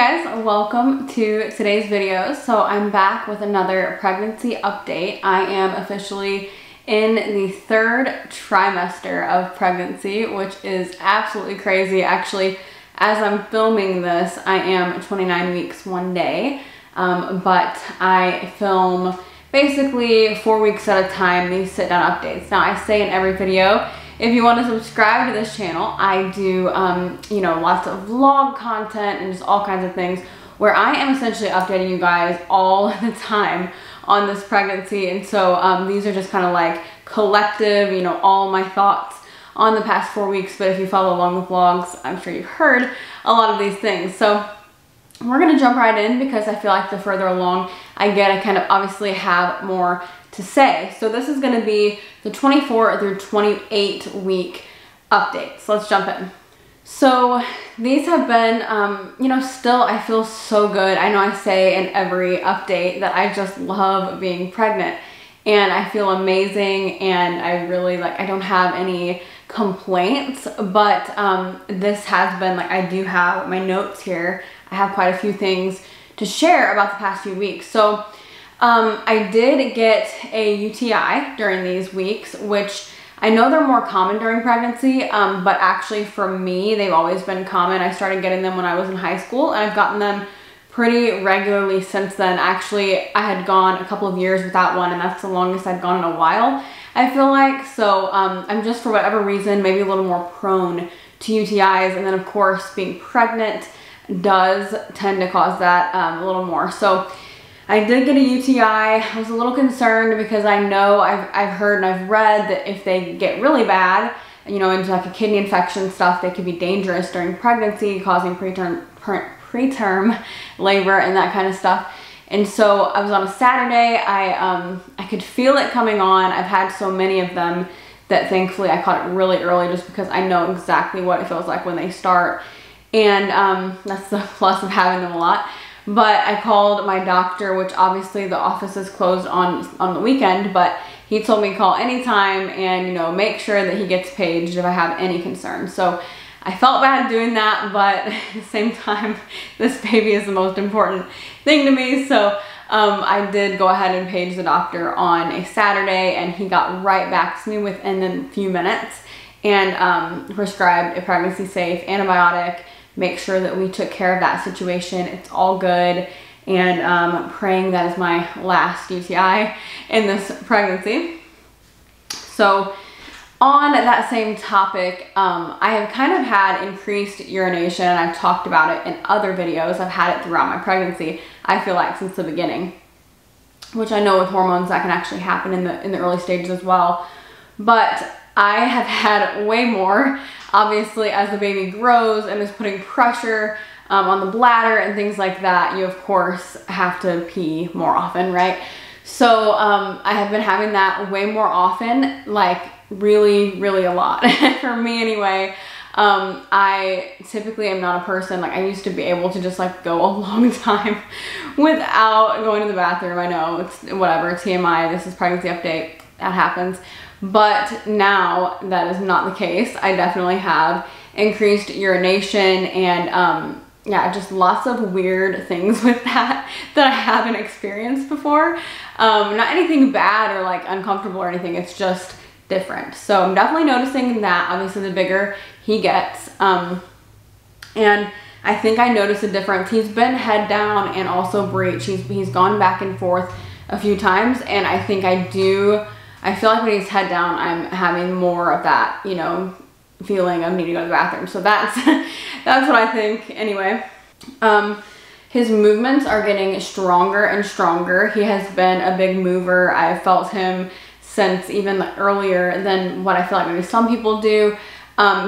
Hey guys, welcome to today's video. So I'm back with another pregnancy update. I am officially in the third trimester of pregnancy, which is absolutely crazy. Actually, as I'm filming this, I am 29 weeks one day, but I film basically 4 weeks at a time, these sit down updates. Now I say in every video, if you want to subscribe to this channel, I do, lots of vlog content and just all kinds of things where I am essentially updating you guys all the time on this pregnancy. And so these are just kind of like collective, all my thoughts on the past 4 weeks. But if you follow along with vlogs, I'm sure you've heard a lot of these things. So we're going to jump right in because I feel like the further along I get, I kind of obviously have more to say. So this is going to be the 24 through 28 week updates. Let's jump in. So these have been, still I feel so good. I know I say in every update that I just love being pregnant and I feel amazing and I really I don't have any complaints, but this has been I do have my notes here. I have quite a few things to share about the past few weeks. So I did get a UTI during these weeks, which I know they're more common during pregnancy, but actually for me, they've always been common. I started getting them when I was in high school and I've gotten them pretty regularly since then. Actually, I had gone a couple of years without one and that's the longest I'd gone in a while, I feel like. So I'm just, for whatever reason, maybe a little more prone to UTIs. And then of course, being pregnant does tend to cause that a little more. So I did get a UTI. I was a little concerned because I know I've heard and I've read that if they get really bad, into a kidney infection stuff, they could be dangerous during pregnancy, causing preterm labor and that kind of stuff. And so I was on a Saturday. I could feel it coming on. I've had so many of them that thankfully I caught it really early just because I know exactly what it feels like when they start. And that's the plus of having them a lot. But I called my doctor, which obviously the office is closed on the weekend, but he told me to call anytime and, make sure that he gets paged if I have any concerns. So I felt bad doing that, but at the same time, this baby is the most important thing to me. So I did go ahead and page the doctor on a Saturday and he got right back to me within a few minutes and prescribed a pregnancy safe antibiotic. Make sure that we took care of that situation. It's all good. And praying that is my last UTI in this pregnancy. So on that same topic, I have kind of had increased urination and I've talked about it in other videos. I've had it throughout my pregnancy, I feel like, since the beginning, which I know with hormones that can actually happen in the early stages as well. But I have had way more, obviously, as the baby grows and is putting pressure on the bladder and things like that. You, of course, have to pee more often, right? So I have been having that way more often, really, really a lot. For me anyway. I typically am not a person, I used to be able to just go a long time without going to the bathroom. I know, it's whatever, TMI, this is pregnancy update, that happens. But now that is not the case. I definitely have increased urination and just lots of weird things with that I haven't experienced before. Not anything bad or uncomfortable or anything, it's just different. So I'm definitely noticing that, obviously the bigger he gets. And I think I noticed a difference. He's been head down and also breech. He's gone back and forth a few times and I think I feel like when he's head down, I'm having more of that, feeling of needing to go to the bathroom. So that's what I think anyway. His movements are getting stronger and stronger. He has been a big mover. I've felt him since even earlier than what I feel like maybe some people do.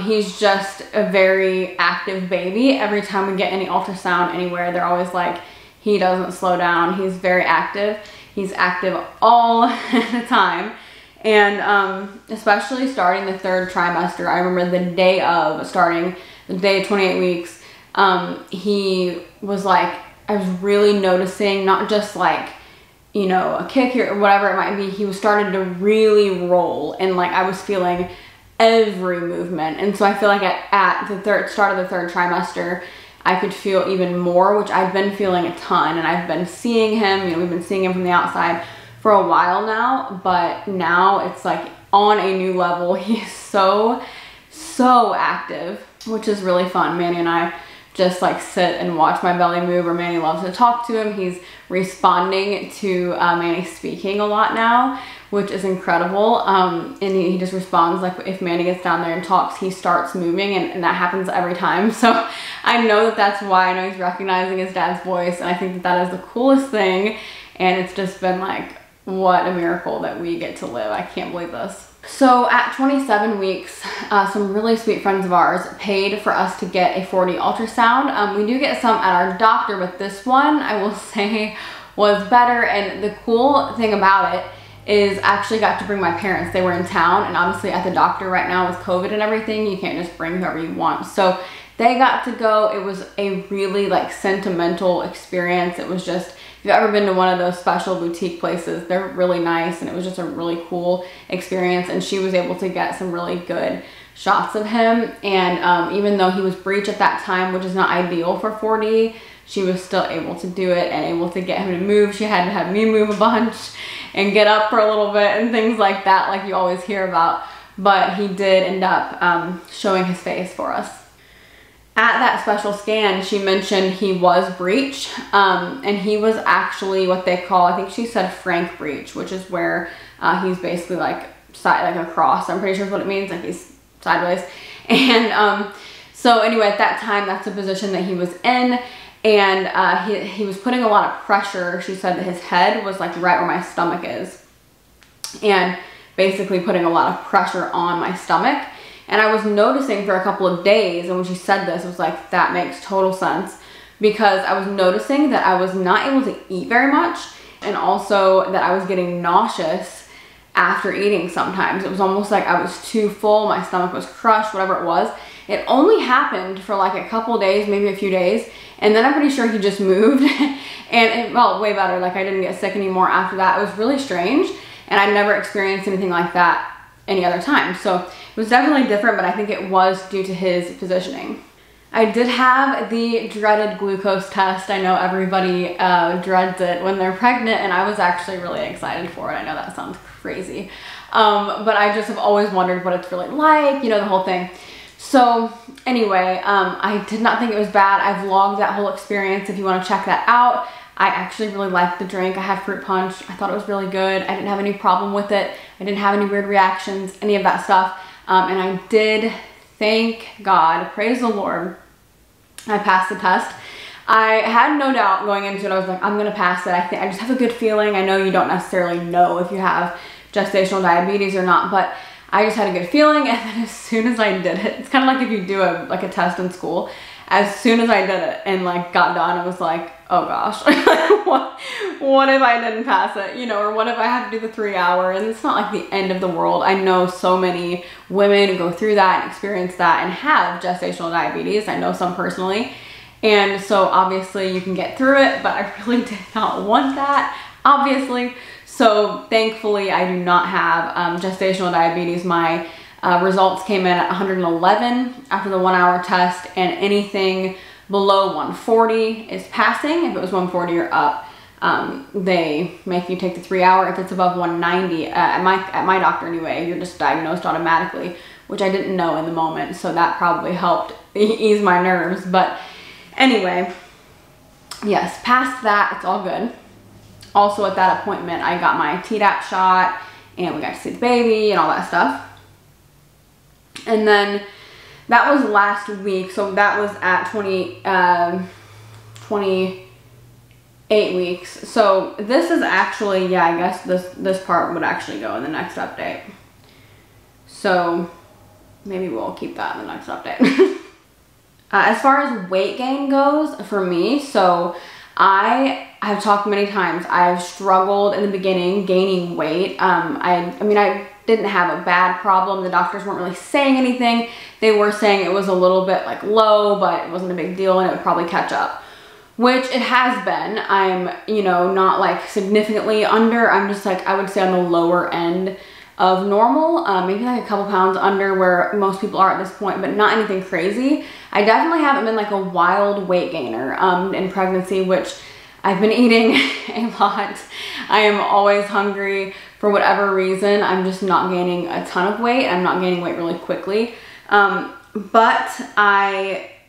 He's just a very active baby. Every time we get any ultrasound anywhere, they're always like, he doesn't slow down. He's very active. He's active all the time. And especially starting the third trimester, I remember the day of starting, the day of 28 weeks, he was I was really noticing, not just a kick or whatever it might be, he was starting to really roll and I was feeling every movement. And so I feel like at the start of the third trimester, I could feel even more, which I've been feeling a ton, and I've been seeing him, you know, we've been seeing him from the outside for a while now, but now it's like on a new level. He's so active, which is really fun. Manny and I just like sit and watch my belly move, or Manny loves to talk to him. He's responding to Manny speaking a lot now, which is incredible. And he just responds, like if Manny gets down there and talks, he starts moving, and that happens every time. So I know that that's why. I know he's recognizing his dad's voice, and I think that that is the coolest thing. And it's just been like, what a miracle that we get to live. I can't believe this. So at 27 weeks, some really sweet friends of ours paid for us to get a 4D ultrasound. We do get some at our doctor, but this one I will say was better. And the cool thing about it is I actually got to bring my parents. They were in town, and obviously at the doctor right now with COVID and everything, you can't just bring whoever you want. So they got to go. It was a really like sentimental experience. It was just, if you've ever been to one of those special boutique places, they're really nice, and it was just a really cool experience. And she was able to get some really good shots of him. And even though he was breech at that time, which is not ideal for 4D, she was still able to do it and able to get him to move. She had to have me move a bunch and get up for a little bit and things like that, like you always hear about. But he did end up showing his face for us. At that special scan, she mentioned he was breech, and he was actually what they call, I think she said frank breech, which is where he's basically like across. I'm pretty sure is what it means, like he's sideways. And so anyway, at that time, that's the position that he was in. And he was putting a lot of pressure. She said that his head was like right where my stomach is, and basically putting a lot of pressure on my stomach. And I was noticing for a couple of days, and when she said this, it was like, that makes total sense, because I was noticing that I was not able to eat very much, and also that I was getting nauseous after eating sometimes. It was almost like I was too full, my stomach was crushed, whatever it was. It only happened for like a couple days, maybe a few days, and then I'm pretty sure he just moved, and it felt way better. Like I didn't get sick anymore after that. It was really strange, and I never experienced anything like that any other time. So it was definitely different, but I think it was due to his positioning. I did have the dreaded glucose test. I know everybody dreads it when they're pregnant, and I was actually really excited for it. I know that sounds crazy, but I just have always wondered what it's really like, you know, the whole thing. So anyway, I did not think it was bad. I vlogged that whole experience if you want to check that out. I actually really liked the drink. I had fruit punch. I thought it was really good. I didn't have any problem with it. I didn't have any weird reactions, any of that stuff. And I did, thank God, praise the Lord, I passed the test. I had no doubt going into it. I was like, I'm gonna pass it. I just have a good feeling. I know you don't necessarily know if you have gestational diabetes or not, but I just had a good feeling. And then as soon as I did it, it's kind of like if you do a test in school. As soon as I did it and like got done, I was like, oh gosh, what if I didn't pass it, you know, or what if I had to do the 3 hour? And it's not like the end of the world. I know so many women who go through that and experience that and have gestational diabetes. I know some personally. And so obviously you can get through it, but I really did not want that, obviously. So thankfully I do not have gestational diabetes. My results came in at 111 after the 1 hour test, and anything below 140 is passing. If it was 140 or up, they make you take the 3 hour. If it's above 190, at my doctor anyway, you're just diagnosed automatically, which I didn't know in the moment. So that probably helped ease my nerves. But anyway, yes, past that, it's all good. Also at that appointment, I got my Tdap shot, and we got to see the baby and all that stuff. And then that was last week, so that was at 28 weeks. So this is actually, yeah, I guess this part would actually go in the next update. So maybe we'll keep that in the next update. As far as weight gain goes for me, so I have talked many times, I've struggled in the beginning gaining weight. I mean, I didn't have a bad problem. The doctors weren't really saying anything. They were saying it was a little bit like low, but it wasn't a big deal and it would probably catch up, which it has been. I'm, you know, not like significantly under. I'm just like, I would say on the lower end of normal, maybe like a couple pounds under where most people are at this point, but not anything crazy. I definitely haven't been like a wild weight gainer in pregnancy, which I've been eating a lot. I am always hungry for whatever reason. I'm just not gaining a ton of weight. I'm not gaining weight really quickly. But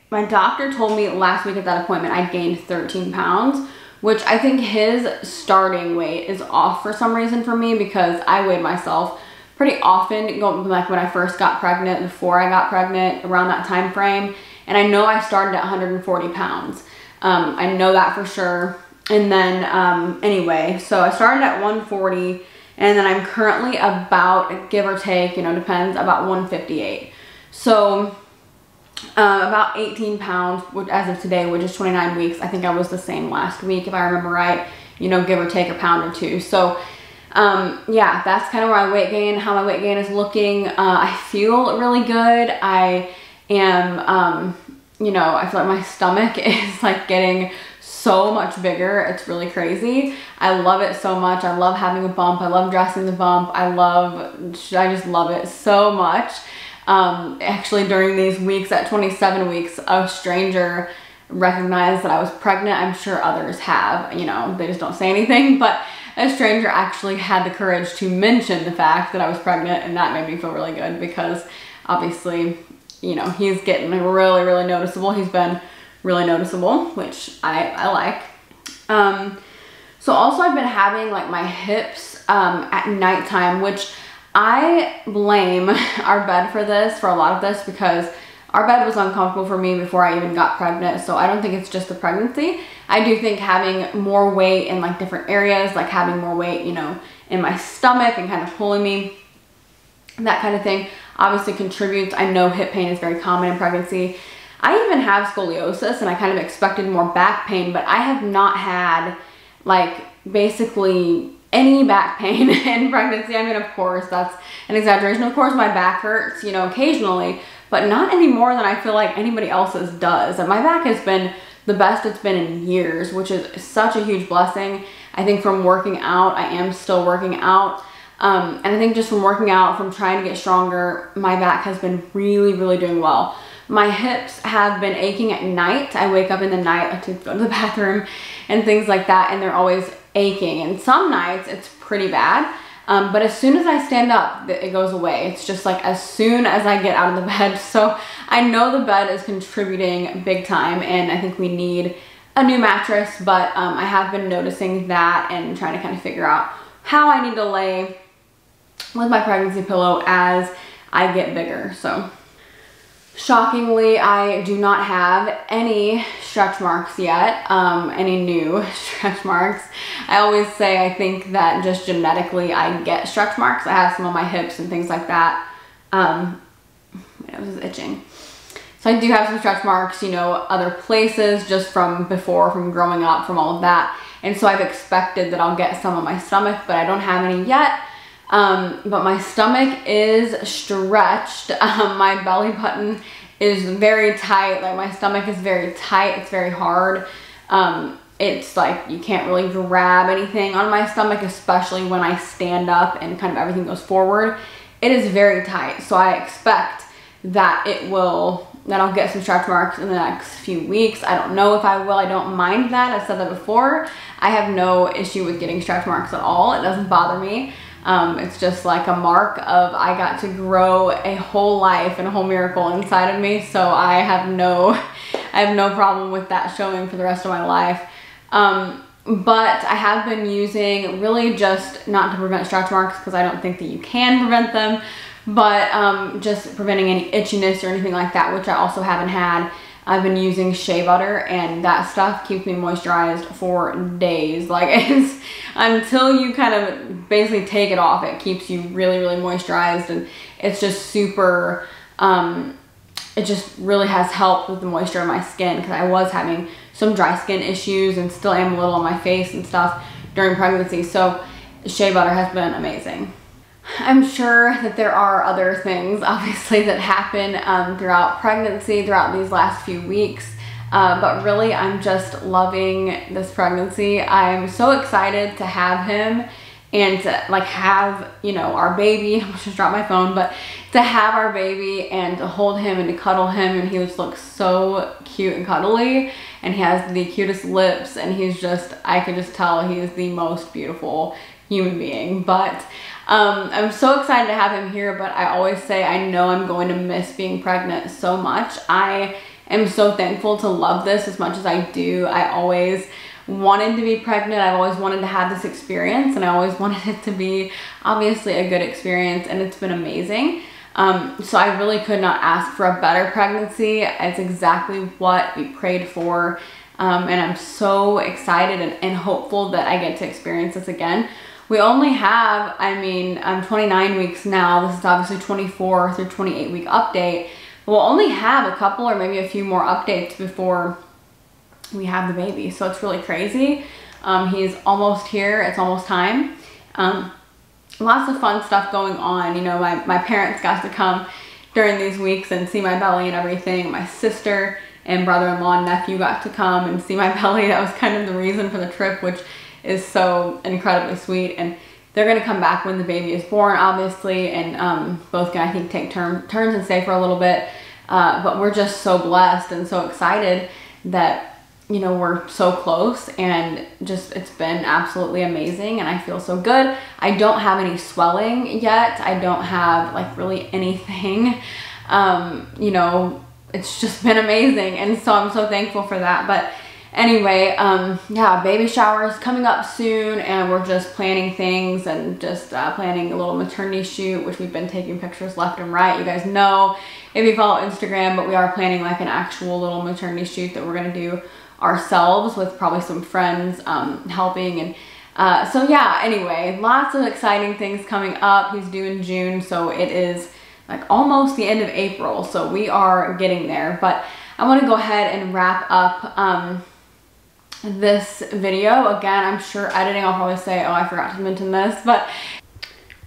my doctor told me last week at that appointment I gained 13 pounds, which I think his starting weight is off for some reason for me, because I weighed myself pretty often, like when I first got pregnant, before I got pregnant, around that time frame. And I know I started at 140 pounds. I know that for sure. And then anyway, so I started at 140, and then I'm currently about, give or take, you know, depends, about 158. So about 18 pounds, which as of today, which is 29 weeks. I think I was the same last week, if I remember right, you know, give or take a pound or two. So yeah, that's kind of where how my weight gain is looking. I feel really good. I am, you know, I feel like my stomach is like getting so much bigger. It's really crazy. I love it so much. I love having a bump. I love dressing the bump. I just love it so much. Actually, during these weeks, at 27 weeks, a stranger recognized that I was pregnant. I'm sure others have, you know, they just don't say anything, but a stranger actually had the courage to mention the fact that I was pregnant, and that made me feel really good, because obviously, you know, he's getting really, really noticeable. He's been really noticeable, which I like. So also I've been having like my hips at nighttime, which I blame our bed for this, for a lot of this, because our bed was uncomfortable for me before I even got pregnant. So I don't think it's just the pregnancy. I do think having more weight in like different areas, like having more weight, you know, in my stomach and kind of pulling me, that kind of thing, obviously contributes. I know hip pain is very common in pregnancy. I even have scoliosis, and I kind of expected more back pain, but I have not had like basically any back pain in pregnancy. I mean, of course, that's an exaggeration. Of course, my back hurts, you know, occasionally, but not any more than I feel like anybody else's does. And my back has been the best it's been in years, which is such a huge blessing. I think from working out, I am still working out. And I think just from working out, from trying to get stronger, my back has been really, really doing well. My hips have been aching at night. I wake up in the night, I have to go to the bathroom and things like that, and they're always aching. And some nights it's pretty bad, but as soon as I stand up, it goes away. It's just like as soon as I get out of the bed. So I know the bed is contributing big time, and I think we need a new mattress, but I have been noticing that and trying to kind of figure out how I need to lay with my pregnancy pillow as I get bigger. So shockingly, I do not have any stretch marks yet, any new stretch marks. I always say I think that just genetically I get stretch marks. I have some on my hips and things like that. It was itching. So I do have some stretch marks, you know, other places just from before, from growing up, from all of that. And so I've expected that I'll get some on my stomach, but I don't have any yet. But my stomach is stretched. My belly button is very tight. Like my stomach is very tight. It's very hard. It's like you can't really grab anything on my stomach, especially when I stand up and kind of everything goes forward. It is very tight. So I expect that I'll get some stretch marks in the next few weeks. I don't know if I will. I don't mind that. I've said that before. I have no issue with getting stretch marks at all. It doesn't bother me. It's just like a mark of I got to grow a whole life and a whole miracle inside of me. So I have no problem with that showing for the rest of my life. But I have been using, really just not to prevent stretch marks, because I don't think that you can prevent them, but just preventing any itchiness or anything like that, which I also haven't had. I've been using shea butter, and that stuff keeps me moisturized for days. Like, it's until you kind of basically take it off, it keeps you really, really moisturized, and it's just super, it just really has helped with the moisture in my skin, because I was having some dry skin issues and still am a little on my face and stuff during pregnancy. So shea butter has been amazing. I'm sure that there are other things, obviously, that happen throughout pregnancy, throughout these last few weeks. But really, I'm just loving this pregnancy. I'm so excited to have him, and to like have, you know, our baby, I just dropped my phone, but to have our baby and to hold him and to cuddle him, and he just looks so cute and cuddly, and he has the cutest lips, and he's just, I can just tell he is the most beautiful human being. But I'm so excited to have him here, but I always say I know I'm going to miss being pregnant so much. I am so thankful to love this as much as I do. I always wanted to be pregnant. I've always wanted to have this experience, and I always wanted it to be obviously a good experience, and it's been amazing. So I really could not ask for a better pregnancy. It's exactly what we prayed for, and I'm so excited and hopeful that I get to experience this again. We only have, I mean, I'm 29 weeks now. This is obviously 24 through 28 week update. We'll only have a couple or maybe a few more updates before we have the baby. So it's really crazy. He's almost here. It's almost time. Lots of fun stuff going on. You know, my parents got to come during these weeks and see my belly and everything. My sister and brother-in-law and nephew got to come and see my belly. That was kind of the reason for the trip, which is so incredibly sweet. And they're gonna come back when the baby is born, obviously, and both can, I think, take turns and stay for a little bit. But we're just so blessed and so excited that, you know, we're so close, and just, it's been absolutely amazing, and I feel so good. I don't have any swelling yet. I don't have like really anything. You know, it's just been amazing, and so I'm so thankful for that. But anyway, yeah, baby shower is coming up soon, and we're just planning things and just planning a little maternity shoot, which we've been taking pictures left and right. You guys know if you follow Instagram, but we are planning like an actual little maternity shoot that we're gonna do ourselves with probably some friends helping. And so yeah, anyway, lots of exciting things coming up. He's due in June, so it is like almost the end of April, so we are getting there. But I want to go ahead and wrap up this video. Again, I'm sure editing, I'll probably say, oh, I forgot to mention this, but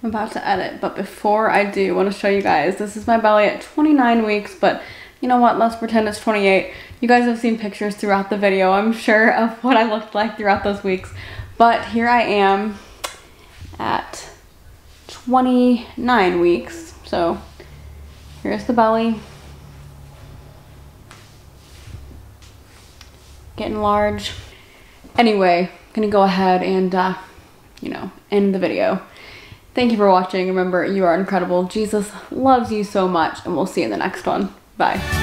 I'm about to edit. But before I do, I want to show you guys, this is my belly at 29 weeks, but you know what, let's pretend it's 28. You guys have seen pictures throughout the video, I'm sure, of what I looked like throughout those weeks. But here I am at 29 weeks. So here's the belly. Getting large. Anyway, I'm gonna go ahead and, you know, end the video. Thank you for watching. Remember, you are incredible. Jesus loves you so much, and we'll see you in the next one. Bye.